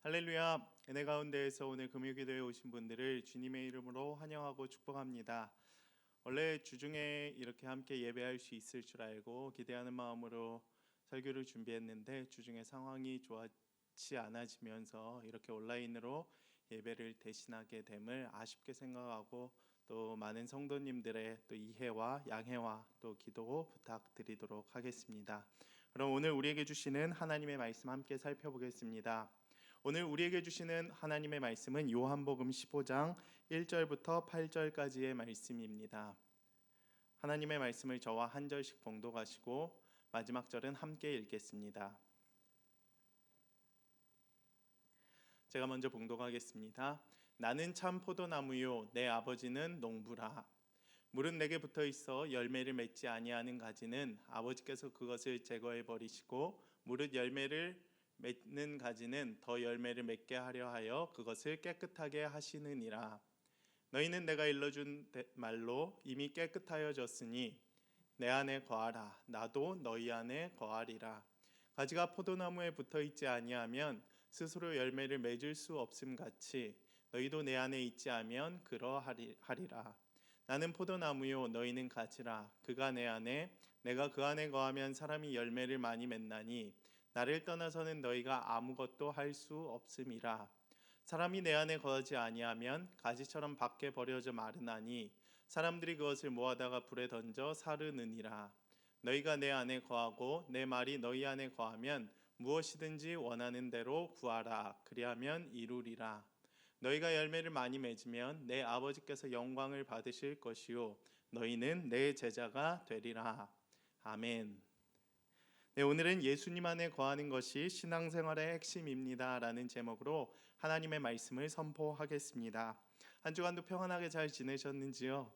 할렐루야. 은혜 가운데에서 오늘 금요기도에 오신 분들을 주님의 이름으로 환영하고 축복합니다. 원래 주중에 이렇게 함께 예배할 수 있을 줄 알고 기대하는 마음으로 설교를 준비했는데 주중에 상황이 좋지 않아지면서 이렇게 온라인으로 예배를 대신하게 됨을 아쉽게 생각하고 또 많은 성도님들의 또 이해와 양해와 또 기도 부탁드리도록 하겠습니다. 그럼 오늘 우리에게 주시는 하나님의 말씀 함께 살펴보겠습니다. 오늘 우리에게 주시는 하나님의 말씀은 요한복음 15장 1절부터 8절까지의 말씀입니다. 하나님의 말씀을 저와 한 절씩 봉독하시고 마지막 절은 함께 읽겠습니다. 제가 먼저 봉독하겠습니다. 나는 참 포도나무요 내 아버지는 농부라. 물은 내게 붙어 있어 열매를 맺지 아니하는 가지는 아버지께서 그것을 제거해 버리시고 무릇 열매를 맺는 가지는 더 열매를 맺게 하려 하여 그것을 깨끗하게 하시느니라. 너희는 내가 일러준 말로 이미 깨끗하여졌으니 내 안에 거하라. 나도 너희 안에 거하리라. 가지가 포도나무에 붙어 있지 아니하면 스스로 열매를 맺을 수 없음 같이 너희도 내 안에 있지 않으면 그러하리라. 나는 포도나무요 너희는 가지라. 그가 내 안에 내가 그 안에 거하면 사람이 열매를 많이 맺나니 나를 떠나서는 너희가 아무것도 할 수 없음이라. 사람이 내 안에 거하지 아니하면 가지처럼 밖에 버려져 마르나니 사람들이 그것을 모아다가 불에 던져 사르느니라. 너희가 내 안에 거하고 내 말이 너희 안에 거하면 무엇이든지 원하는 대로 구하라. 그리하면 이루리라. 너희가 열매를 많이 맺으면 내 아버지께서 영광을 받으실 것이요 너희는 내 제자가 되리라. 아멘. 네, 오늘은 예수님 안에 거하는 것이 신앙생활의 핵심입니다 라는 제목으로 하나님의 말씀을 선포하겠습니다. 한 주간도 평안하게 잘 지내셨는지요?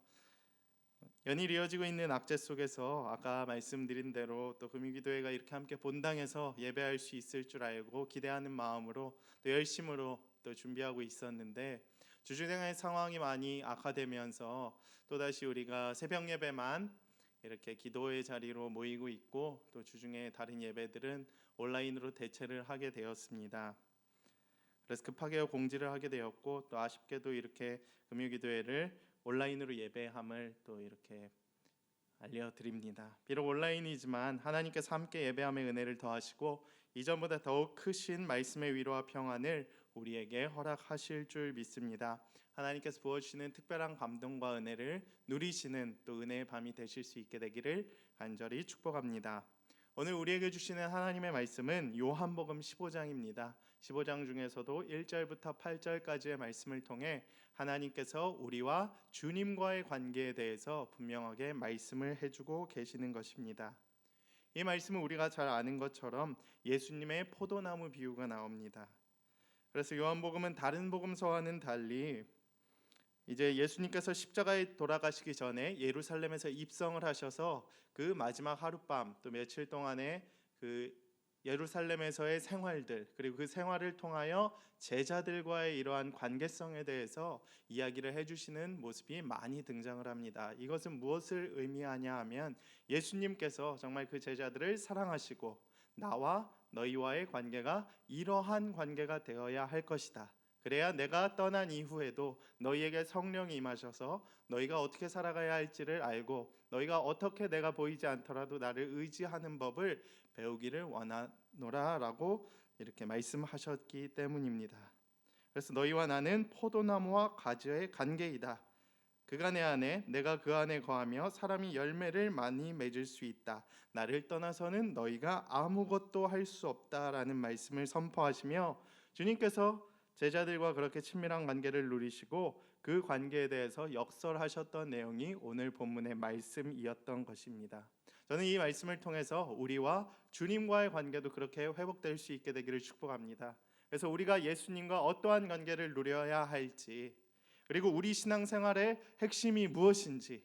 연일 이어지고 있는 악재 속에서 아까 말씀드린 대로 또 금요기도회가 이렇게 함께 본당에서 예배할 수 있을 줄 알고 기대하는 마음으로 또 열심으로 또 준비하고 있었는데 주중의 상황이 많이 악화되면서 또다시 우리가 새벽 예배만 이렇게 기도의 자리로 모이고 있고 또 주중에 다른 예배들은 온라인으로 대체를 하게 되었습니다. 그래서 급하게 공지를 하게 되었고 또 아쉽게도 이렇게 금요기도회를 온라인으로 예배함을 또 이렇게 알려드립니다. 비록 온라인이지만 하나님께서 함께 예배함의 은혜를 더하시고 이전보다 더욱 크신 말씀의 위로와 평안을 우리에게 허락하실 줄 믿습니다. 하나님께서 부어주시는 특별한 감동과 은혜를 누리시는 또 은혜의 밤이 되실 수 있게 되기를 간절히 축복합니다. 오늘 우리에게 주시는 하나님의 말씀은 요한복음 15장입니다. 15장 중에서도 1절부터 8절까지의 말씀을 통해 하나님께서 우리와 주님과의 관계에 대해서 분명하게 말씀을 해주고 계시는 것입니다. 이 말씀은 우리가 잘 아는 것처럼 예수님의 포도나무 비유가 나옵니다. 그래서 요한복음은 다른 복음서와는 달리 이제 예수님께서 십자가에 돌아가시기 전에 예루살렘에서 입성을 하셔서 그 마지막 하룻밤 또 며칠 동안의 그 예루살렘에서의 생활들 그리고 그 생활을 통하여 제자들과의 이러한 관계성에 대해서 이야기를 해주시는 모습이 많이 등장을 합니다. 이것은 무엇을 의미하냐 하면 예수님께서 정말 그 제자들을 사랑하시고 나와 너희와의 관계가 이러한 관계가 되어야 할 것이다. 그래야 내가 떠난 이후에도 너희에게 성령이 임하셔서 너희가 어떻게 살아가야 할지를 알고 너희가 어떻게 내가 보이지 않더라도 나를 의지하는 법을 배우기를 원하노라 라고 이렇게 말씀하셨기 때문입니다. 그래서 너희와 나는 포도나무와 가지의 관계이다. 그가 내 안에 내가 그 안에 거하며 사람이 열매를 많이 맺을 수 있다. 나를 떠나서는 너희가 아무것도 할 수 없다라는 말씀을 선포하시며 주님께서 제자들과 그렇게 친밀한 관계를 누리시고 그 관계에 대해서 역설하셨던 내용이 오늘 본문의 말씀이었던 것입니다. 저는 이 말씀을 통해서 우리와 주님과의 관계도 그렇게 회복될 수 있게 되기를 축복합니다. 그래서 우리가 예수님과 어떠한 관계를 누려야 할지 그리고 우리 신앙생활의 핵심이 무엇인지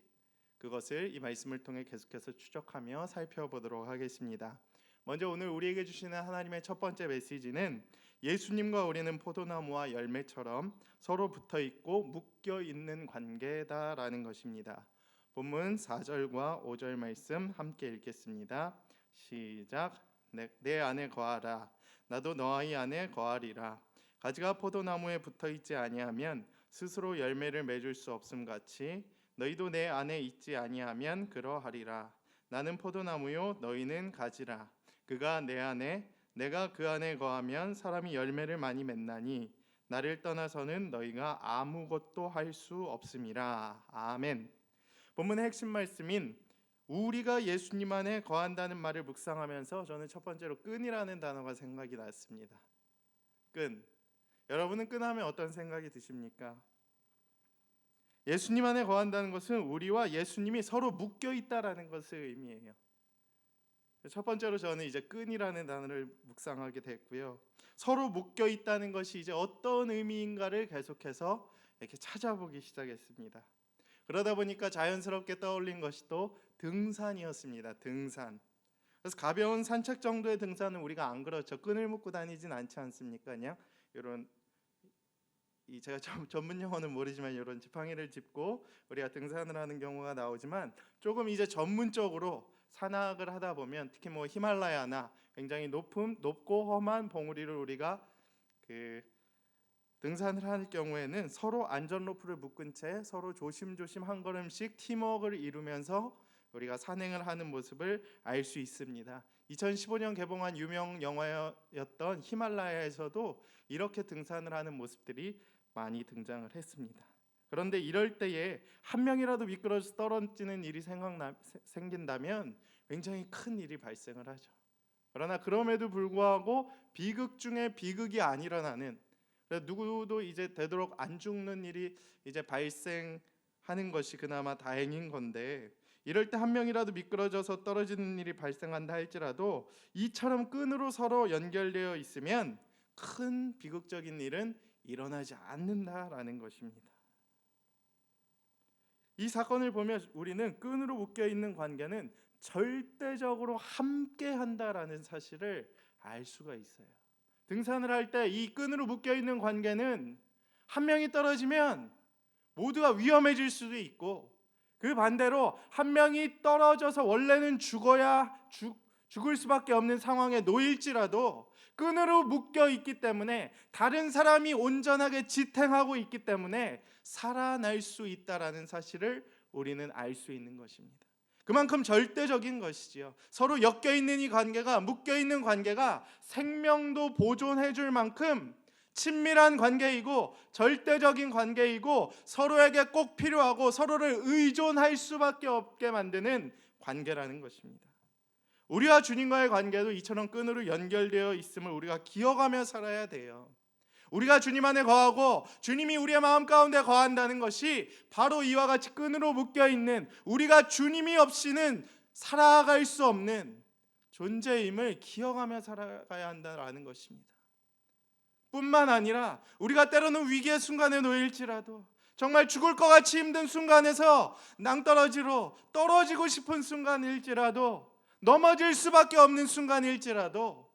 그것을 이 말씀을 통해 계속해서 추적하며 살펴보도록 하겠습니다. 먼저 오늘 우리에게 주시는 하나님의 첫 번째 메시지는 예수님과 우리는 포도나무와 열매처럼 서로 붙어있고 묶여있는 관계다라는 것입니다. 본문 4절과 5절 말씀 함께 읽겠습니다. 시작. 내 안에 거하라. 나도 너희 안에 거하리라. 가지가 포도나무에 붙어 있지 아니하면 스스로 열매를 맺을 수 없음 같이 너희도 내 안에 있지 아니하면 그러하리라. 나는 포도나무요 너희는 가지라. 그가 내 안에 내가 그 안에 거하면 사람이 열매를 많이 맺나니 나를 떠나서는 너희가 아무것도 할 수 없음이라. 아멘. 본문의 핵심 말씀인 우리가 예수님 안에 거한다는 말을 묵상하면서 저는 첫 번째로 끈이라는 단어가 생각이 났습니다. 끈. 여러분은 끈하면 어떤 생각이 드십니까? 예수님 안에 거한다는 것은 우리와 예수님이 서로 묶여 있다라는 것을 의미해요. 첫 번째로 저는 이제 끈이라는 단어를 묵상하게 됐고요. 서로 묶여 있다는 것이 이제 어떤 의미인가를 계속해서 이렇게 찾아보기 시작했습니다. 그러다 보니까 자연스럽게 떠올린 것이 또 등산이었습니다. 등산. 그래서 가벼운 산책 정도의 등산은 우리가 안 그렇죠. 끈을 묶고 다니진 않지 않습니까? 그냥 이런 제가 전문 용어는 모르지만 이런 지팡이를 짚고 우리가 등산을 하는 경우가 나오지만 조금 이제 전문적으로 산악을 하다 보면 특히 뭐 히말라야나 굉장히 높고 험한 봉우리를 우리가 등산을 할 경우에는 서로 안전 로프를 묶은 채 서로 조심조심 한 걸음씩 팀워크를 이루면서 우리가 산행을 하는 모습을 알 수 있습니다. 2015년 개봉한 유명 영화였던 히말라야에서도 이렇게 등산을 하는 모습들이 많이 등장을 했습니다. 그런데 이럴 때에 한 명이라도 미끄러져 떨어지는 일이 생긴다면 굉장히 큰 일이 발생을 하죠. 그러나 그럼에도 불구하고 비극 중에 비극이 안 일어나는, 누구도 이제 되도록 안 죽는 일이 이제 발생하는 것이 그나마 다행인 건데, 이럴 때 한 명이라도 미끄러져서 떨어지는 일이 발생한다 할지라도 이처럼 끈으로 서로 연결되어 있으면 큰 비극적인 일은 일어나지 않는다라는 것입니다. 이 사건을 보면 우리는 끈으로 묶여 있는 관계는 절대적으로 함께 한다라는 사실을 알 수가 있어요. 등산을 할 때 이 끈으로 묶여 있는 관계는 한 명이 떨어지면 모두가 위험해질 수도 있고, 그 반대로 한 명이 떨어져서 원래는 죽을 수밖에 없는 상황에 놓일지라도 끈으로 묶여 있기 때문에 다른 사람이 온전하게 지탱하고 있기 때문에 살아날 수 있다라는 사실을 우리는 알 수 있는 것입니다. 그만큼 절대적인 것이지요. 서로 엮여 있는 이 관계가, 묶여 있는 관계가 생명도 보존해 줄 만큼 친밀한 관계이고 절대적인 관계이고 서로에게 꼭 필요하고 서로를 의존할 수밖에 없게 만드는 관계라는 것입니다. 우리와 주님과의 관계도 이처럼 끈으로 연결되어 있음을 우리가 기억하며 살아야 돼요. 우리가 주님 안에 거하고 주님이 우리의 마음 가운데 거한다는 것이 바로 이와 같이 끈으로 묶여있는, 우리가 주님이 없이는 살아갈 수 없는 존재임을 기억하며 살아가야 한다는 것입니다. 뿐만 아니라 우리가 때로는 위기의 순간에 놓일지라도, 정말 죽을 것 같이 힘든 순간에서 낭떠러지로 떨어지고 싶은 순간일지라도, 넘어질 수밖에 없는 순간일지라도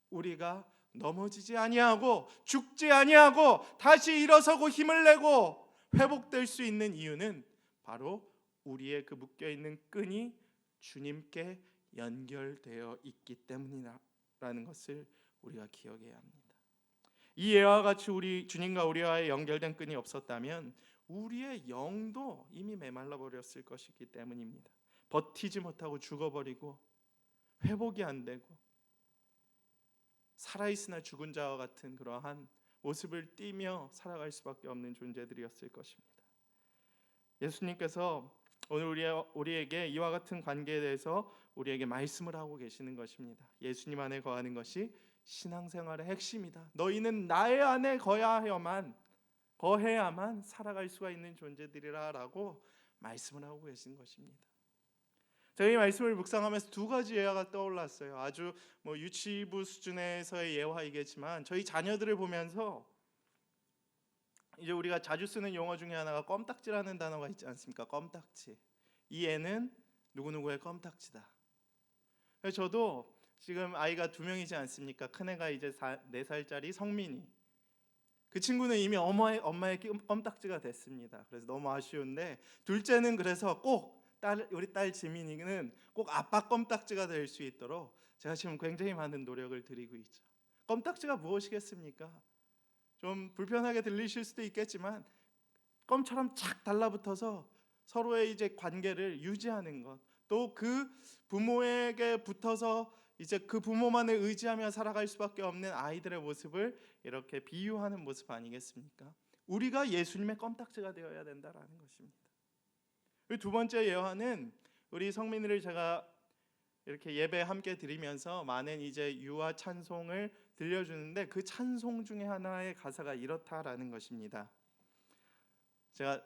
우리가 넘어지지 아니하고 죽지 아니하고 다시 일어서고 힘을 내고 회복될 수 있는 이유는 바로 우리의 그 묶여있는 끈이 주님께 연결되어 있기 때문이라는 것을 우리가 기억해야 합니다. 이 예와 같이 우리 주님과 우리와의 연결된 끈이 없었다면 우리의 영도 이미 메말라 버렸을 것이기 때문입니다. 버티지 못하고 죽어버리고 회복이 안 되고 살아있으나 죽은 자와 같은 그러한 모습을 띠며 살아갈 수밖에 없는 존재들이었을 것입니다. 예수님께서 오늘 우리에게 이와 같은 관계에 대해서 우리에게 말씀을 하고 계시는 것입니다. 예수님 안에 거하는 것이 신앙생활의 핵심이다. 너희는 나의 안에 거해야만 살아갈 수가 있는 존재들이라라고 말씀을 하고 계신 것입니다. 제가 이 말씀을 묵상하면서 두 가지 예화가 떠올랐어요. 아주 유치부 수준에서의 예화이겠지만 저희 자녀들을 보면서 이제 우리가 자주 쓰는 용어 중에 하나가 껌딱지라는 단어가 있지 않습니까? 껌딱지. 이 애는 누구누구의 껌딱지다. 저도 지금 아이가 2명이지 않습니까? 큰애가 이제 4살짜리 성민이. 그 친구는 이미 엄마의 껌딱지가 됐습니다. 그래서 너무 아쉬운데, 둘째는 그래서 꼭 우리 딸 지민이는 꼭 아빠 껌딱지가 될 수 있도록 제가 지금 굉장히 많은 노력을 드리고 있죠. 껌딱지가 무엇이겠습니까? 좀 불편하게 들리실 수도 있겠지만 껌처럼 착 달라붙어서 서로의 이제 관계를 유지하는 것, 또 그 부모에게 붙어서 이제 그 부모만을 의지하며 살아갈 수밖에 없는 아이들의 모습을 이렇게 비유하는 모습 아니겠습니까? 우리가 예수님의 껌딱지가 되어야 된다라는 것입니다. 두 번째 예화는 우리 성민이를 제가 이렇게 예배 함께 드리면서 많은 이제 유아 찬송을 들려주는데 그 찬송 중에 하나의 가사가 이렇다라는 것입니다. 제가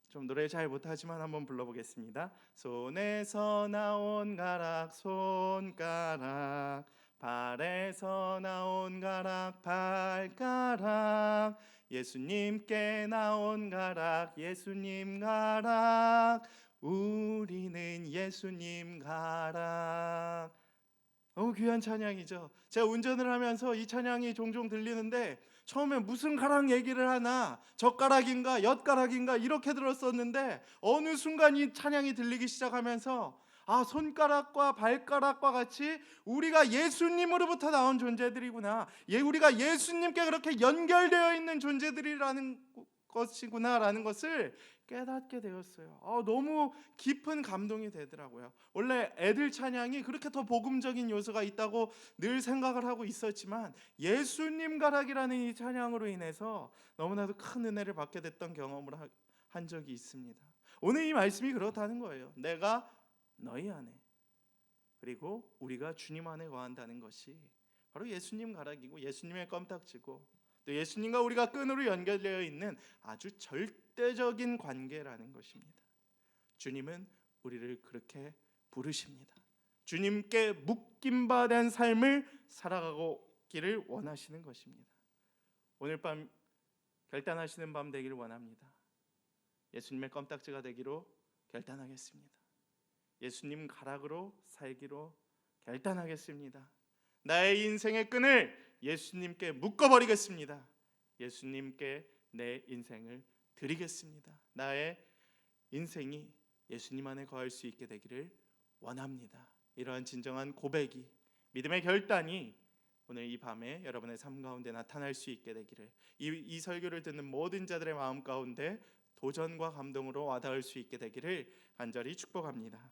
좀 노래 잘 못하지만 한번 불러보겠습니다. 손에서 나온 가락 손가락, 발에서 나온 가락 발가락, 예수님께 나온 가락 예수님 가락, 우리는 예수님 가락. 너무 귀한 찬양이죠. 제가 운전을 하면서 이 찬양이 종종 들리는데 처음에 무슨 가락 얘기를 하나, 젓가락인가 엿가락인가 이렇게 들었었는데 어느 순간 이 찬양이 들리기 시작하면서 손가락과 발가락과 같이 우리가 예수님으로부터 나온 존재들이구나, 우리가 예수님께 그렇게 연결되어 있는 존재들이라는 것이구나라는 것을 깨닫게 되었어요. 너무 깊은 감동이 되더라고요. 원래 애들 찬양이 그렇게 더 복음적인 요소가 있다고 늘 생각을 하고 있었지만 예수님 가락이라는 이 찬양으로 인해서 너무나도 큰 은혜를 받게 됐던 경험을 한 적이 있습니다. 오늘 이 말씀이 그렇다는 거예요. 내가 너희 안에, 그리고 우리가 주님 안에 거한다는 것이 바로 예수님 가락이고 예수님의 껌딱지고 또 예수님과 우리가 끈으로 연결되어 있는 아주 절대적인 관계라는 것입니다. 주님은 우리를 그렇게 부르십니다. 주님께 묶임받은 삶을 살아가기를 원하시는 것입니다. 오늘 밤 결단하시는 밤 되기를 원합니다. 예수님의 껌딱지가 되기로 결단하겠습니다. 예수님 가락으로 살기로 결단하겠습니다. 나의 인생의 끈을 예수님께 묶어버리겠습니다. 예수님께 내 인생을 드리겠습니다. 나의 인생이 예수님 안에 거할 수 있게 되기를 원합니다. 이러한 진정한 고백이, 믿음의 결단이 오늘 이 밤에 여러분의 삶 가운데 나타날 수 있게 되기를, 이 설교를 듣는 모든 자들의 마음 가운데 도전과 감동으로 와닿을 수 있게 되기를 간절히 축복합니다.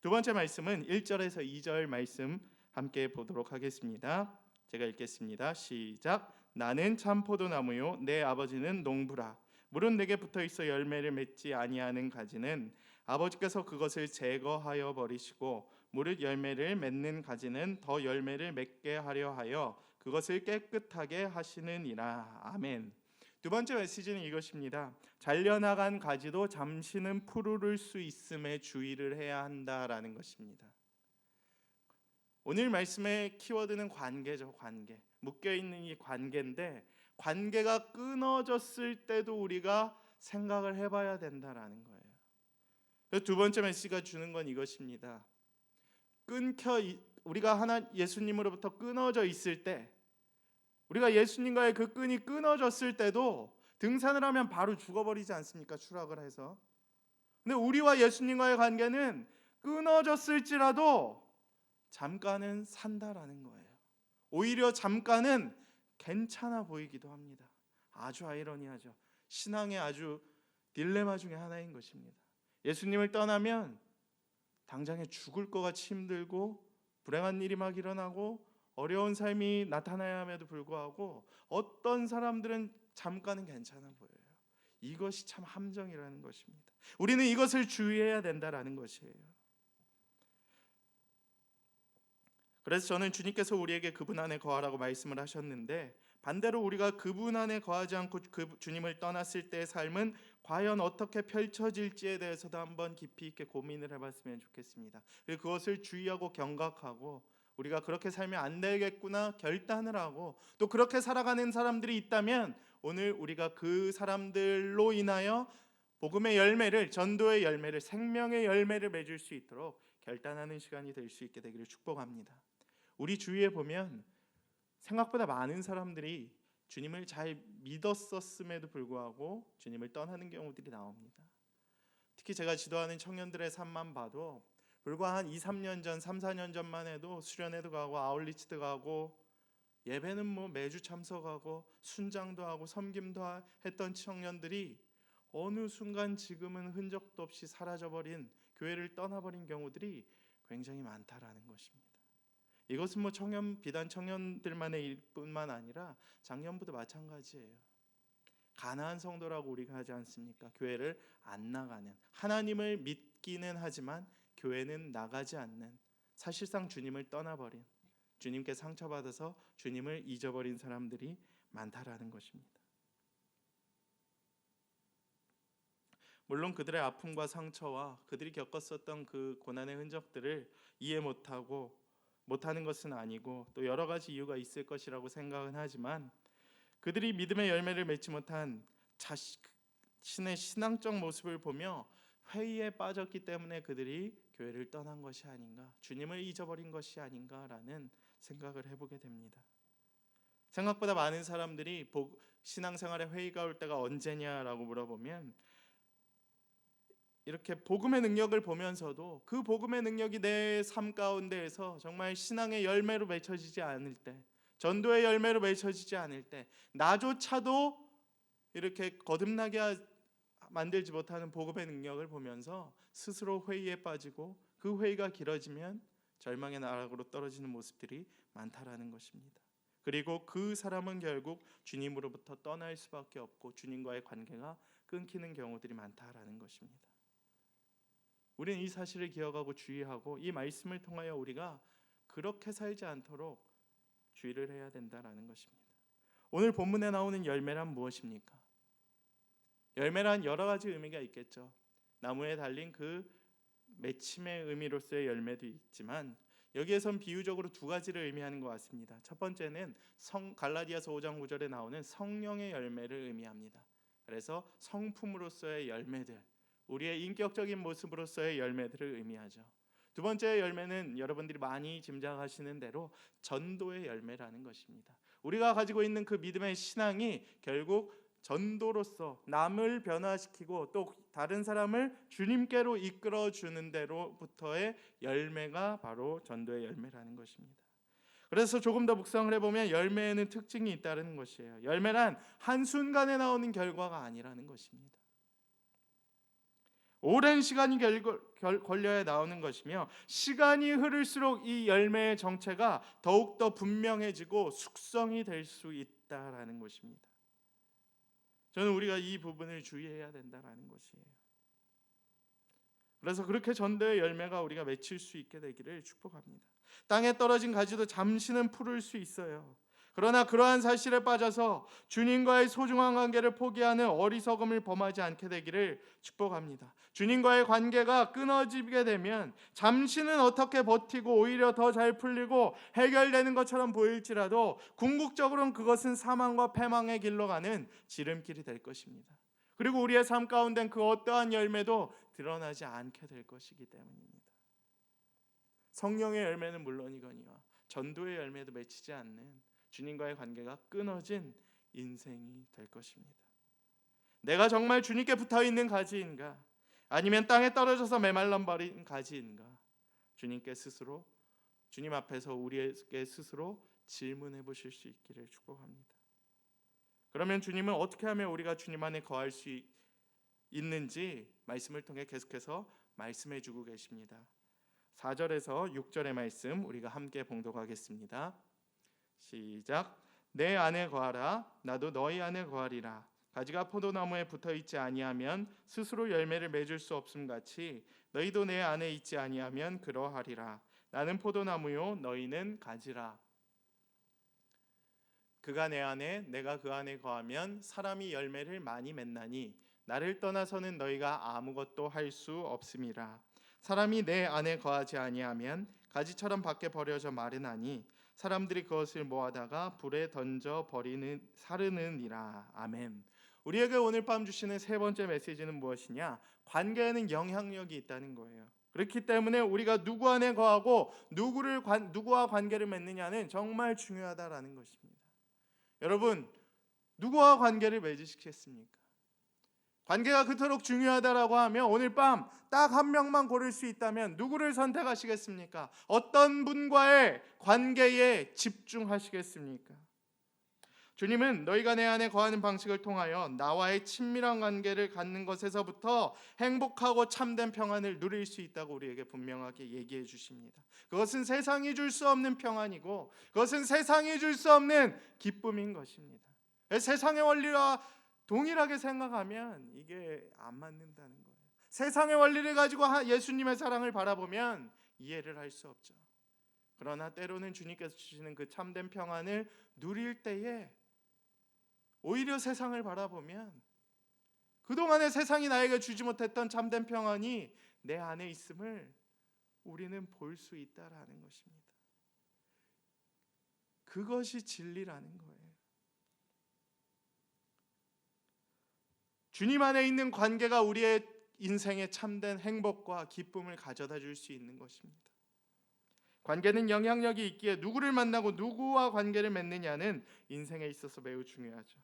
두 번째 말씀은 1절에서 2절 말씀 함께 보도록 하겠습니다. 제가 읽겠습니다. 시작. 나는 참 포도나무요 내 아버지는 농부라. 물은 내게 붙어있어 열매를 맺지 아니하는 가지는 아버지께서 그것을 제거하여 버리시고 무릇 열매를 맺는 가지는 더 열매를 맺게 하려 하여 그것을 깨끗하게 하시느니라. 아멘. 두 번째 메시지는 이것입니다. 잘려나간 가지도 잠시는 푸르를 수 있음에 주의를 해야 한다라는 것입니다. 오늘 말씀의 키워드는 관계죠. 관계. 묶여있는 이 관계인데 관계가 끊어졌을 때도 우리가 생각을 해봐야 된다라는 거예요. 두 번째 메시지가 주는 건 이것입니다. 우리가 예수님으로부터 끊어져 있을 때, 우리가 예수님과의 그 끈이 끊어졌을 때도 등산을 하면 바로 죽어버리지 않습니까? 추락을 해서. 근데 우리와 예수님과의 관계는 끊어졌을지라도 잠깐은 산다라는 거예요. 오히려 잠깐은 괜찮아 보이기도 합니다. 아주 아이러니하죠. 신앙의 아주 딜레마 중에 하나인 것입니다. 예수님을 떠나면 당장에 죽을 것 같이 힘들고 불행한 일이 막 일어나고 어려운 삶이 나타나야 함에도 불구하고 어떤 사람들은 잠깐은 괜찮아 보여요. 이것이 참 함정이라는 것입니다. 우리는 이것을 주의해야 된다라는 것이에요. 그래서 저는 주님께서 우리에게 그분 안에 거하라고 말씀을 하셨는데 반대로 우리가 그분 안에 거하지 않고 그 주님을 떠났을 때의 삶은 과연 어떻게 펼쳐질지에 대해서도 한번 깊이 있게 고민을 해봤으면 좋겠습니다. 그리고 그것을 주의하고 경각하고 우리가 그렇게 살면 안 되겠구나 결단을 하고 또 그렇게 살아가는 사람들이 있다면 오늘 우리가 그 사람들로 인하여 복음의 열매를, 전도의 열매를, 생명의 열매를 맺을 수 있도록 결단하는 시간이 될 수 있게 되기를 축복합니다. 우리 주위에 보면 생각보다 많은 사람들이 주님을 잘 믿었었음에도 불구하고 주님을 떠나는 경우들이 나옵니다. 특히 제가 지도하는 청년들의 삶만 봐도 불과 한 2, 3년 전, 3, 4년 전만 해도 수련회도 가고 아울리치도 가고 예배는 뭐 매주 참석하고 순장도 하고 섬김도 했던 청년들이 어느 순간 지금은 흔적도 없이 사라져버린, 교회를 떠나버린 경우들이 굉장히 많다라는 것입니다. 이것은 뭐 비단 청년들만의 일뿐만 아니라 작년부도 마찬가지예요. 가나안 성도라고 우리가 하지 않습니까? 교회를 안 나가는, 하나님을 믿기는 하지만 교회는 나가지 않는, 사실상 주님을 떠나버린, 주님께 상처받아서 주님을 잊어버린 사람들이 많다라는 것입니다. 물론 그들의 아픔과 상처와 그들이 겪었었던 그 고난의 흔적들을 이해 못하는 것은 아니고, 또 여러 가지 이유가 있을 것이라고 생각은 하지만, 그들이 믿음의 열매를 맺지 못한 자신의 신앙적 모습을 보며 회의에 빠졌기 때문에 그들이 교회를 떠난 것이 아닌가, 주님을 잊어버린 것이 아닌가라는 생각을 해보게 됩니다. 생각보다 많은 사람들이 신앙생활에 회의가 올 때가 언제냐라고 물어보면, 이렇게 복음의 능력을 보면서도 그 복음의 능력이 내 삶 가운데에서 정말 신앙의 열매로 맺혀지지 않을 때, 전도의 열매로 맺혀지지 않을 때, 나조차도 이렇게 거듭나게 만들지 못하는 복음의 능력을 보면서 스스로 회의에 빠지고, 그 회의가 길어지면 절망의 나락으로 떨어지는 모습들이 많다라는 것입니다. 그리고 그 사람은 결국 주님으로부터 떠날 수밖에 없고 주님과의 관계가 끊기는 경우들이 많다라는 것입니다. 우리는 이 사실을 기억하고 주의하고, 이 말씀을 통하여 우리가 그렇게 살지 않도록 주의를 해야 된다라는 것입니다. 오늘 본문에 나오는 열매란 무엇입니까? 열매란 여러 가지 의미가 있겠죠. 나무에 달린 그 맺힘의 의미로서의 열매도 있지만, 여기에선 비유적으로 두 가지를 의미하는 것 같습니다. 첫 번째는 갈라디아서 5장 9절에 나오는 성령의 열매를 의미합니다. 그래서 성품으로서의 열매들, 우리의 인격적인 모습으로서의 열매들을 의미하죠. 두 번째 열매는 여러분들이 많이 짐작하시는 대로 전도의 열매라는 것입니다. 우리가 가지고 있는 그 믿음의 신앙이 결국 전도로서 남을 변화시키고 또 다른 사람을 주님께로 이끌어주는 데로부터의 열매가 바로 전도의 열매라는 것입니다. 그래서 조금 더 묵상을 해보면 열매에는 특징이 있다는 것이에요. 열매란 한순간에 나오는 결과가 아니라는 것입니다. 오랜 시간이 걸려야 나오는 것이며, 시간이 흐를수록 이 열매의 정체가 더욱더 분명해지고 숙성이 될 수 있다라는 것입니다. 저는 우리가 이 부분을 주의해야 된다라는 것이에요. 그래서 그렇게 전도의 열매가 우리가 맺힐 수 있게 되기를 축복합니다. 땅에 떨어진 가지도 잠시는 푸를 수 있어요. 그러나 그러한 사실에 빠져서 주님과의 소중한 관계를 포기하는 어리석음을 범하지 않게 되기를 축복합니다. 주님과의 관계가 끊어지게 되면 잠시는 어떻게 버티고 오히려 더 잘 풀리고 해결되는 것처럼 보일지라도 궁극적으로는 그것은 사망과 패망의 길로 가는 지름길이 될 것입니다. 그리고 우리의 삶 가운데는 그 어떠한 열매도 드러나지 않게 될 것이기 때문입니다. 성령의 열매는 물론이거니와 전도의 열매도 맺히지 않는 주님과의 관계가 끊어진 인생이 될 것입니다. 내가 정말 주님께 붙어있는 가지인가, 아니면 땅에 떨어져서 메말라버린 가지인가, 주님 앞에서 우리에게 스스로 질문해 보실 수 있기를 축복합니다. 그러면 주님은 어떻게 하면 우리가 주님 안에 거할 수 있는지 말씀을 통해 계속해서 말씀해 주고 계십니다. 4절에서 6절의 말씀 우리가 함께 봉독하겠습니다. 시작. 내 안에 거하라, 나도 너희 안에 거하리라. 가지가 포도나무에 붙어있지 아니하면 스스로 열매를 맺을 수 없음 같이 너희도 내 안에 있지 아니하면 그러하리라. 나는 포도나무요 너희는 가지라. 그가 내 안에 내가 그 안에 거하면 사람이 열매를 많이 맺나니 나를 떠나서는 너희가 아무것도 할 수 없음이라. 사람이 내 안에 거하지 아니하면 가지처럼 밖에 버려져 마르나니 사람들이 그것을 모아다가 불에 던져 버리는 사르느니라. 아멘. 우리에게 오늘 밤 주시는 세 번째 메시지는 무엇이냐? 관계에는 영향력이 있다는 거예요. 그렇기 때문에 우리가 누구 안에 거하고 누구와 관계를 맺느냐는 정말 중요하다라는 것입니다. 여러분, 누구와 관계를 맺으시겠습니까? 관계가 그토록 중요하다라고 하면 오늘 밤 딱 한 명만 고를 수 있다면 누구를 선택하시겠습니까? 어떤 분과의 관계에 집중하시겠습니까? 주님은 너희가 내 안에 거하는 방식을 통하여 나와의 친밀한 관계를 갖는 것에서부터 행복하고 참된 평안을 누릴 수 있다고 우리에게 분명하게 얘기해 주십니다. 그것은 세상이 줄 수 없는 평안이고 그것은 세상이 줄 수 없는 기쁨인 것입니다. 세상의 원리와 동일하게 생각하면 이게 안 맞는다는 거예요. 세상의 원리를 가지고 예수님의 사랑을 바라보면 이해를 할 수 없죠. 그러나 때로는 주님께서 주시는 그 참된 평안을 누릴 때에 오히려 세상을 바라보면 그동안의 세상이 나에게 주지 못했던 참된 평안이 내 안에 있음을 우리는 볼 수 있다라는 것입니다. 그것이 진리라는 거예요. 주님 안에 있는 관계가 우리의 인생에 참된 행복과 기쁨을 가져다 줄 수 있는 것입니다. 관계는 영향력이 있기에 누구를 만나고 누구와 관계를 맺느냐는 인생에 있어서 매우 중요하죠.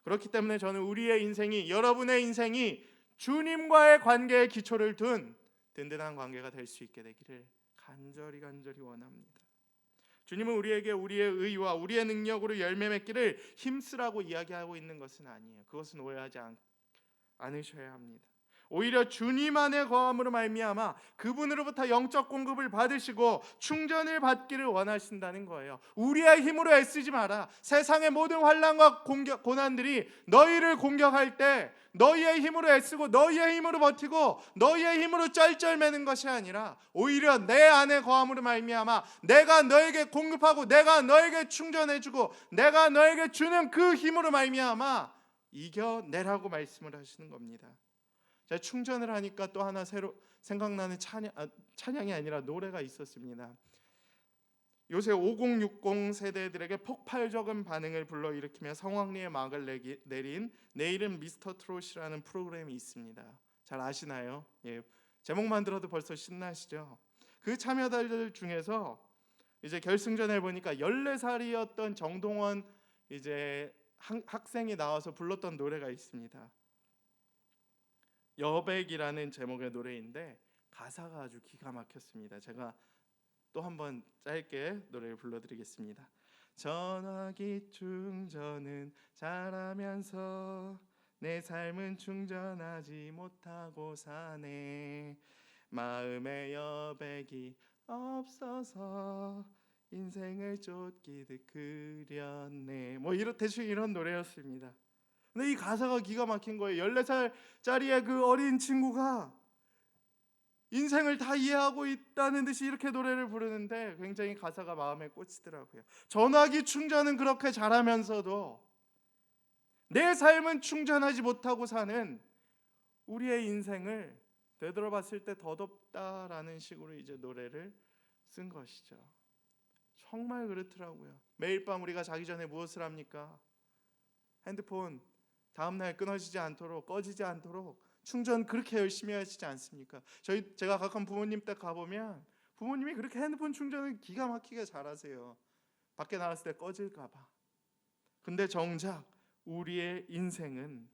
그렇기 때문에 저는 우리의 인생이, 여러분의 인생이 주님과의 관계에 기초를 둔 든든한 관계가 될 수 있게 되기를 간절히 원합니다. 주님은 우리에게 우리의 의와 우리의 능력으로 열매 맺기를 힘쓰라고 이야기하고 있는 것은 아니에요. 그것은 오해하지 않으셔야 합니다. 오히려 주님 안에 거함으로 말미암아 그분으로부터 영적 공급을 받으시고 충전을 받기를 원하신다는 거예요. 우리의 힘으로 애쓰지 마라. 세상의 모든 환난과 고난들이 너희를 공격할 때 너희의 힘으로 애쓰고 너희의 힘으로 버티고 너희의 힘으로 쩔쩔매는 것이 아니라 오히려 내 안에 거함으로 말미암아 내가 너에게 공급하고 내가 너에게 충전해주고 내가 너에게 주는 그 힘으로 말미암아 이겨내라고 말씀을 하시는 겁니다. 제가 충전을 하니까 또 하나 새로 생각나는 찬양이 아니라 노래가 있었습니다. 요새 5060 세대들에게 폭발적인 반응을 불러일으키며 성황리에 막을 내린 내일은 미스터 트롯이라는 프로그램이 있습니다. 잘 아시나요? 예, 제목만 들어도 벌써 신나시죠? 그 참여자들 중에서 이제 결승전에 보니까 14살이었던 정동원 이제 학생이 나와서 불렀던 노래가 있습니다. 여백이라는 제목의 노래인데 가사가 아주 기가 막혔습니다. 제가 또 한번 짧게 노래를 불러드리겠습니다. 전화기 충전은 잘하면서 내 삶은 충전하지 못하고 사네. 마음의 여백이 없어서 인생을 쫓기듯 그렸네. 대충 이런 노래였습니다. 근데 이 가사가 기가 막힌 거예요. 14살짜리의 그 어린 친구가 인생을 다 이해하고 있다는 듯이 이렇게 노래를 부르는데 굉장히 가사가 마음에 꽂히더라고요. 전화기 충전은 그렇게 잘하면서도 내 삶은 충전하지 못하고 사는 우리의 인생을 되돌아봤을 때 더덥다라는 식으로 이제 노래를 쓴 것이죠. 정말 그렇더라고요. 매일 밤 우리가 자기 전에 무엇을 합니까? 핸드폰 다음날 끊어지지 않도록, 꺼지지 않도록 충전 그렇게 열심히 하시지 않습니까? 제가 가끔 부모님 댁 가보면 부모님이 그렇게 핸드폰 충전을 기가 막히게 잘하세요. 밖에 나갔을 때 꺼질까 봐. 근데 정작 우리의 인생은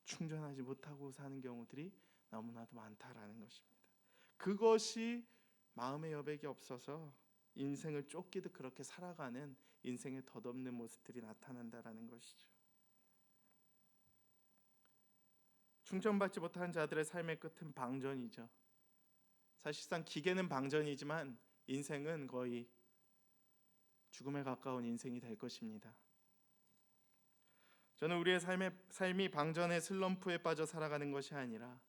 충전하지 못하고 사는 경우들이 너무나도 많다라는 것입니다. 그것이 마음의 여백이 없어서 인생을 쫓기듯 그렇게 살아가는 인생의 덧없는 모습들이 나타난다라는 것이죠. 충전받지 못한 자들의 삶의 끝은 방전이죠. 사실상 기계는 방전이지만 인생은 거의 죽음에 가까운 인생이 될 것입니다. 저는 우리의 삶이 방전의 슬럼프에 빠져 살아가는 것이 아니라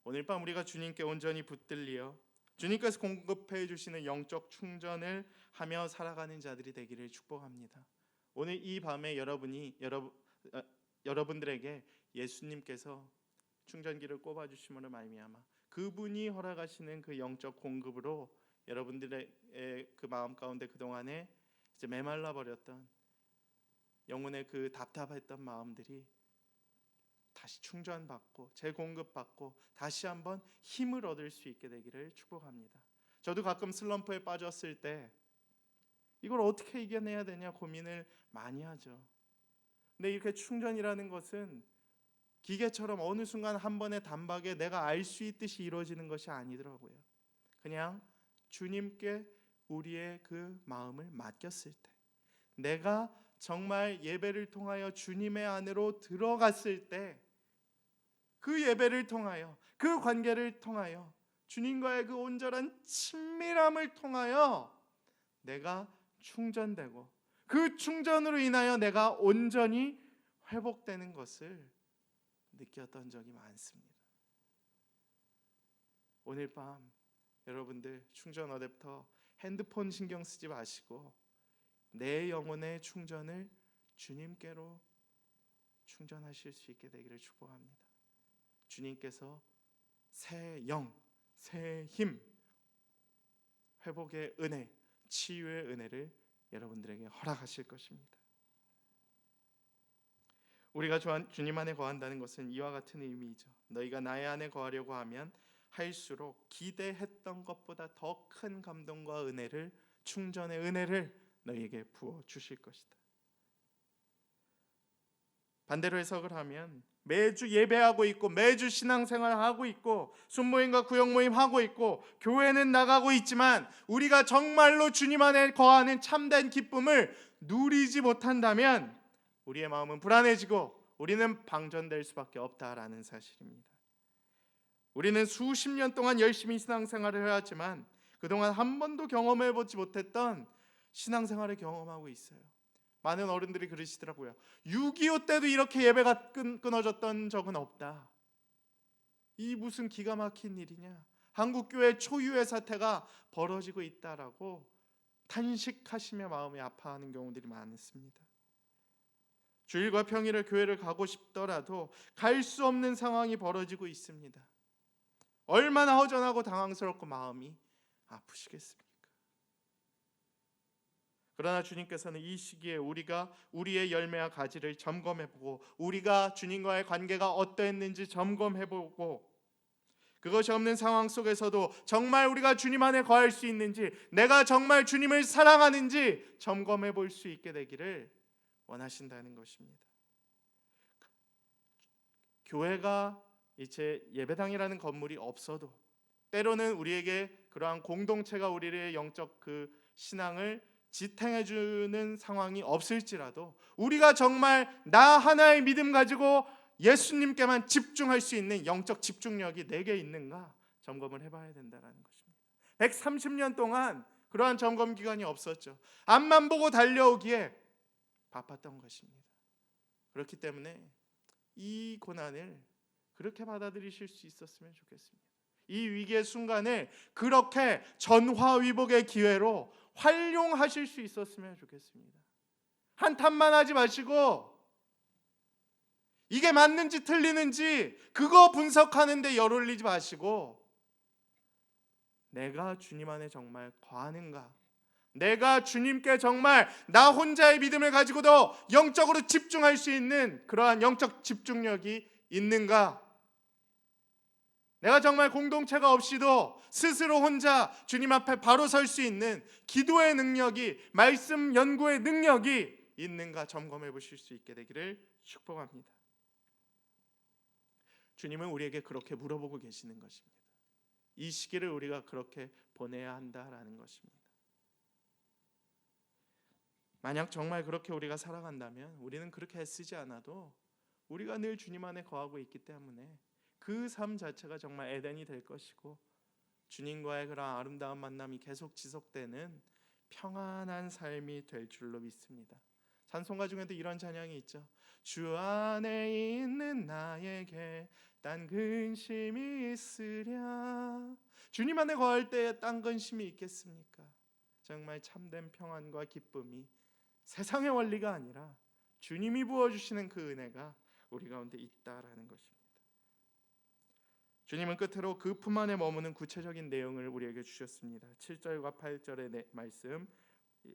오늘 밤 우리가 주님께 온전히 붙들리어 주님께서 공급해 주시는 영적 충전을 하며 살아가는 자들이 되기를 축복합니다. 오늘 이 밤에 여러분들에게 예수님께서 충전기를 꼽아 주심으로 말미암아 그분이 허락하시는 그 영적 공급으로 여러분들의 그 마음 가운데 그동안에 이제 메말라 버렸던 영혼의 그 답답했던 마음들이 다시 충전받고 재공급받고 다시 한번 힘을 얻을 수 있게 되기를 축복합니다. 저도 가끔 슬럼프에 빠졌을 때 이걸 어떻게 이겨내야 되냐 고민을 많이 하죠. 근데 이렇게 충전이라는 것은 기계처럼 어느 순간 한 번의 단박에 내가 알 수 있듯이 이루어지는 것이 아니더라고요. 그냥 주님께 우리의 그 마음을 맡겼을 때, 내가 정말 예배를 통하여 주님의 안으로 들어갔을 때, 그 예배를 통하여, 그 관계를 통하여, 주님과의 그 온전한 친밀함을 통하여 내가 충전되고, 그 충전으로 인하여 내가 온전히 회복되는 것을 느꼈던 적이 많습니다. 오늘 밤 여러분들 충전 어댑터 핸드폰 신경 쓰지 마시고 내 영혼의 충전을 주님께로 충전하실 수 있게 되기를 축복합니다. 주님께서 새 영, 새 힘, 회복의 은혜, 치유의 은혜를 여러분들에게 허락하실 것입니다. 우리가 주님 안에 거한다는 것은 이와 같은 의미이죠. 너희가 나의 안에 거하려고 하면 할수록 기대했던 것보다 더 큰 감동과 은혜를, 충전의 은혜를 너희에게 부어 주실 것이다. 반대로 해석을 하면 매주 예배하고 있고 매주 신앙생활하고 있고 순모임과 구역모임 하고 있고 교회는 나가고 있지만 우리가 정말로 주님 안에 거하는 참된 기쁨을 누리지 못한다면 우리의 마음은 불안해지고 우리는 방전될 수밖에 없다라는 사실입니다. 우리는 수십 년 동안 열심히 신앙생활을 해왔지만 그동안 한 번도 경험해보지 못했던 신앙생활을 경험하고 있어요. 많은 어른들이 그러시더라고요. 6.25 때도 이렇게 예배가 끊어졌던 적은 없다. 이 무슨 기가 막힌 일이냐. 한국교회 초유의 사태가 벌어지고 있다라고 탄식하시며 마음이 아파하는 경우들이 많습니다. 주일과 평일에 교회를 가고 싶더라도 갈 수 없는 상황이 벌어지고 있습니다. 얼마나 허전하고 당황스럽고 마음이 아프시겠습니까? 그러나 주님께서는 이 시기에 우리가 우리의 열매와 가지를 점검해보고 우리가 주님과의 관계가 어떠했는지 점검해보고 그것이 없는 상황 속에서도 정말 우리가 주님 안에 거할 수 있는지, 내가 정말 주님을 사랑하는지 점검해볼 수 있게 되기를 원하신다는 것입니다. 교회가 이제 예배당이라는 건물이 없어도 때로는 우리에게 그러한 공동체가 우리의 영적 그 신앙을 지탱해주는 상황이 없을지라도 우리가 정말 나 하나의 믿음 가지고 예수님께만 집중할 수 있는 영적 집중력이 내게 있는가 점검을 해봐야 된다는 것입니다. 130년 동안 그러한 점검 기간이 없었죠. 앞만 보고 달려오기에 바빴던 것입니다. 그렇기 때문에 이 고난을 그렇게 받아들이실 수 있었으면 좋겠습니다. 이 위기의 순간을 그렇게 전화위복의 기회로 활용하실 수 있었으면 좋겠습니다. 한탄만 하지 마시고 이게 맞는지 틀리는지 그거 분석하는데 열 올리지 마시고 내가 주님 안에 정말 거하는가, 내가 주님께 정말 나 혼자의 믿음을 가지고도 영적으로 집중할 수 있는 그러한 영적 집중력이 있는가, 내가 정말 공동체가 없이도 스스로 혼자 주님 앞에 바로 설 수 있는 기도의 능력이, 말씀 연구의 능력이 있는가 점검해 보실 수 있게 되기를 축복합니다. 주님은 우리에게 그렇게 물어보고 계시는 것입니다. 이 시기를 우리가 그렇게 보내야 한다라는 것입니다. 만약 정말 그렇게 우리가 살아간다면 우리는 그렇게 애쓰지 않아도 우리가 늘 주님 안에 거하고 있기 때문에 그 삶 자체가 정말 에덴이 될 것이고 주님과의 그런 아름다운 만남이 계속 지속되는 평안한 삶이 될 줄로 믿습니다. 찬송가 중에도 이런 찬양이 있죠. 주 안에 있는 나에게 딴 근심이 있으랴. 주님 안에 거할 때에 딴 근심이 있겠습니까? 정말 참된 평안과 기쁨이 세상의 원리가 아니라 주님이 부어주시는 그 은혜가 우리 가운데 있다라는 것입니다. 주님은 끝으로 그 품 안에 머무는 구체적인 내용을 우리에게 주셨습니다. 7절과 8절의 말씀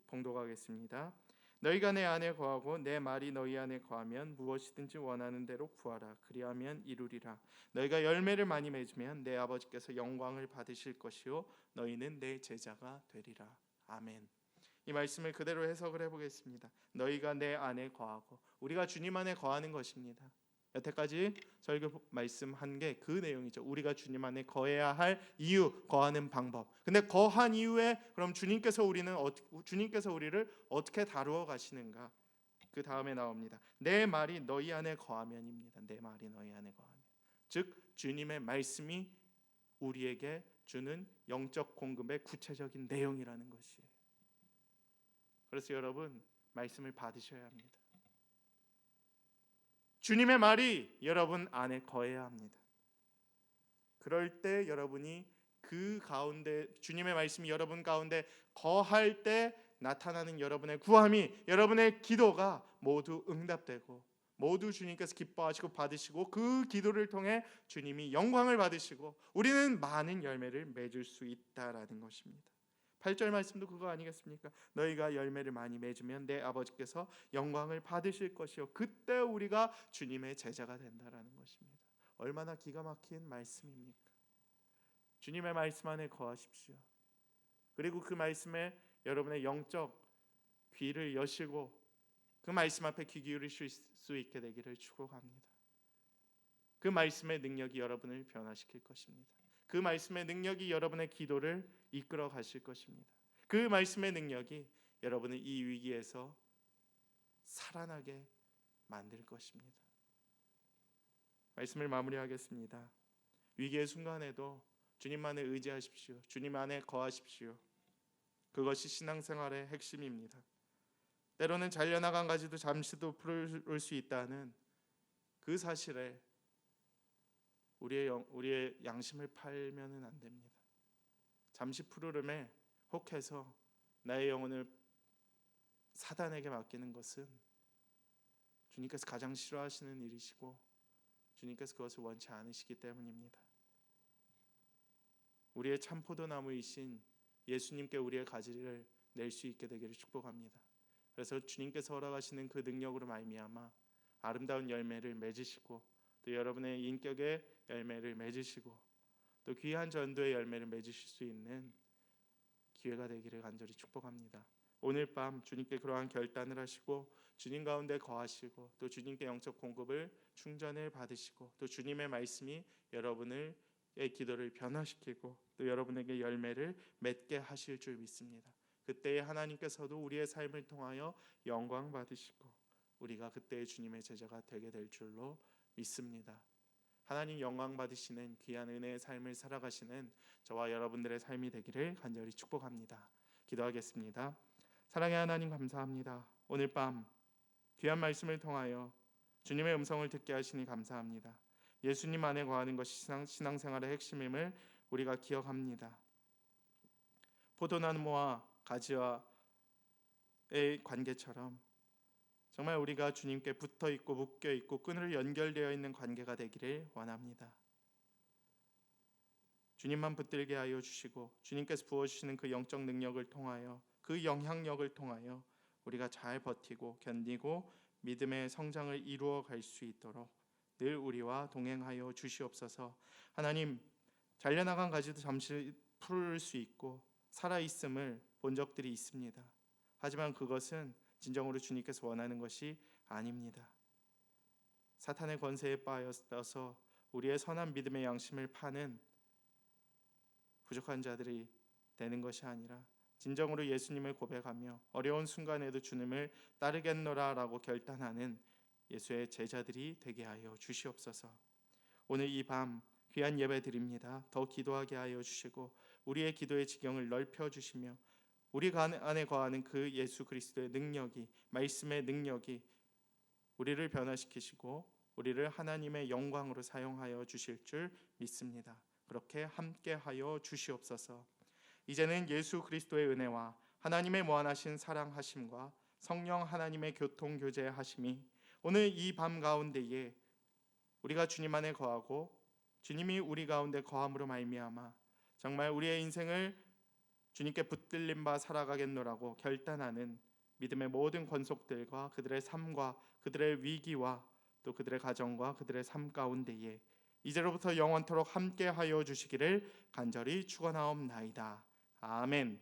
봉독하겠습니다. 너희가 내 안에 거하고 내 말이 너희 안에 거하면 무엇이든지 원하는 대로 구하라. 그리하면 이루리라. 너희가 열매를 많이 맺으면 내 아버지께서 영광을 받으실 것이요 너희는 내 제자가 되리라. 아멘. 이 말씀을 그대로 해석을 해보겠습니다. 너희가 내 안에 거하고, 우리가 주님 안에 거하는 것입니다. 여태까지 설교 말씀한 게 그 내용이죠. 우리가 주님 안에 거해야 할 이유, 거하는 방법. 근데 거한 이후에 그럼 주님께서 우리를 어떻게 다루어 가시는가? 그 다음에 나옵니다. 내 말이 너희 안에 거하면입니다. 내 말이 너희 안에 거하면. 즉 주님의 말씀이 우리에게 주는 영적 공급의 구체적인 내용이라는 것이에요. 그래서 여러분 말씀을 받으셔야 합니다. 주님의 말이 여러분 안에 거해야 합니다. 그럴 때 여러분이 그 가운데 주님의 말씀이 여러분 가운데 거할 때 나타나는 여러분의 구함이, 여러분의 기도가 모두 응답되고 모두 주님께서 기뻐하시고 받으시고 그 기도를 통해 주님이 영광을 받으시고 우리는 많은 열매를 맺을 수 있다라는 것입니다. 8절 말씀도 그거 아니겠습니까? 너희가 열매를 많이 맺으면 내 아버지께서 영광을 받으실 것이요 그때 우리가 주님의 제자가 된다라는 것입니다. 얼마나 기가 막힌 말씀입니까? 주님의 말씀 안에 거하십시오. 그리고 그 말씀에 여러분의 영적 귀를 여시고 그 말씀 앞에 귀 기울이실 수 있게 되기를 축복합니다. 그 말씀의 능력이 여러분을 변화시킬 것입니다. 그 말씀의 능력이 여러분의 기도를 이끌어 가실 것입니다. 그 말씀의 능력이 여러분을 이 위기에서 살아나게 만들 것입니다. 말씀을 마무리하겠습니다. 위기의 순간에도 주님만을 의지하십시오. 주님 안에 거하십시오. 그것이 신앙생활의 핵심입니다. 때로는 잘려나간 가지도 잠시도 푸를 수 있다는 그 사실에 우리의 양심을 팔면은 안 됩니다. 잠시 푸르름에 혹해서 나의 영혼을 사단에게 맡기는 것은 주님께서 가장 싫어하시는 일이시고 주님께서 그것을 원치 않으시기 때문입니다. 우리의 참 포도나무이신 예수님께 우리의 가지를 낼 수 있게 되기를 축복합니다. 그래서 주님께서 허락하시는 그 능력으로 말미암아 아름다운 열매를 맺으시고 또 여러분의 인격의 열매를 맺으시고 또 귀한 전도의 열매를 맺으실 수 있는 기회가 되기를 간절히 축복합니다. 오늘 밤 주님께 그러한 결단을 하시고 주님 가운데 거하시고 또 주님께 영적 공급을 충전을 받으시고 또 주님의 말씀이 여러분의 기도를 변화시키고 또 여러분에게 열매를 맺게 하실 줄 믿습니다. 그때에 하나님께서도 우리의 삶을 통하여 영광 받으시고 우리가 그때의 주님의 제자가 되게 될 줄로 믿습니다. 하나님 영광 받으시는 귀한 은혜의 삶을 살아가시는 저와 여러분들의 삶이 되기를 간절히 축복합니다. 기도하겠습니다. 사랑의 하나님 감사합니다. 오늘 밤 귀한 말씀을 통하여 주님의 음성을 듣게 하시니 감사합니다. 예수님 안에 거하는 것이 신앙생활의 핵심임을 우리가 기억합니다. 포도나무와 가지와의 관계처럼 정말 우리가 주님께 붙어 있고 묶여 있고 끈으로 연결되어 있는 관계가 되기를 원합니다. 주님만 붙들게 하여 주시고 주님께서 부어주시는 그 영적 능력을 통하여 그 영향력을 통하여 우리가 잘 버티고 견디고 믿음의 성장을 이루어 갈 수 있도록 늘 우리와 동행하여 주시옵소서. 하나님 잘려나간 가지도 잠시 풀을 수 있고 살아있음을 본 적들이 있습니다. 하지만 그것은 진정으로 주님께서 원하는 것이 아닙니다. 사탄의 권세에 빠져서 우리의 선한 믿음의 양심을 파는 부족한 자들이 되는 것이 아니라 진정으로 예수님을 고백하며 어려운 순간에도 주님을 따르겠노라라고 결단하는 예수의 제자들이 되게 하여 주시옵소서. 오늘 이 밤 귀한 예배 드립니다. 더 기도하게 하여 주시고 우리의 기도의 지경을 넓혀 주시며 우리 안에 거하는 그 예수 그리스도의 능력이, 말씀의 능력이 우리를 변화시키시고 우리를 하나님의 영광으로 사용하여 주실 줄 믿습니다. 그렇게 함께하여 주시옵소서. 이제는 예수 그리스도의 은혜와 하나님의 무한하신 사랑하심과 성령 하나님의 교통 교제하심이 오늘 이 밤 가운데에 우리가 주님 안에 거하고 주님이 우리 가운데 거함으로 말미암아 정말 우리의 인생을 주님께 붙들린 바 살아가겠노라고 결단하는 믿음의 모든 권속들과 그들의 삶과 그들의 위기와 또 그들의 가정과 그들의 삶 가운데에 이제로부터 영원토록 함께하여 주시기를 간절히 축원하옵나이다. 아멘.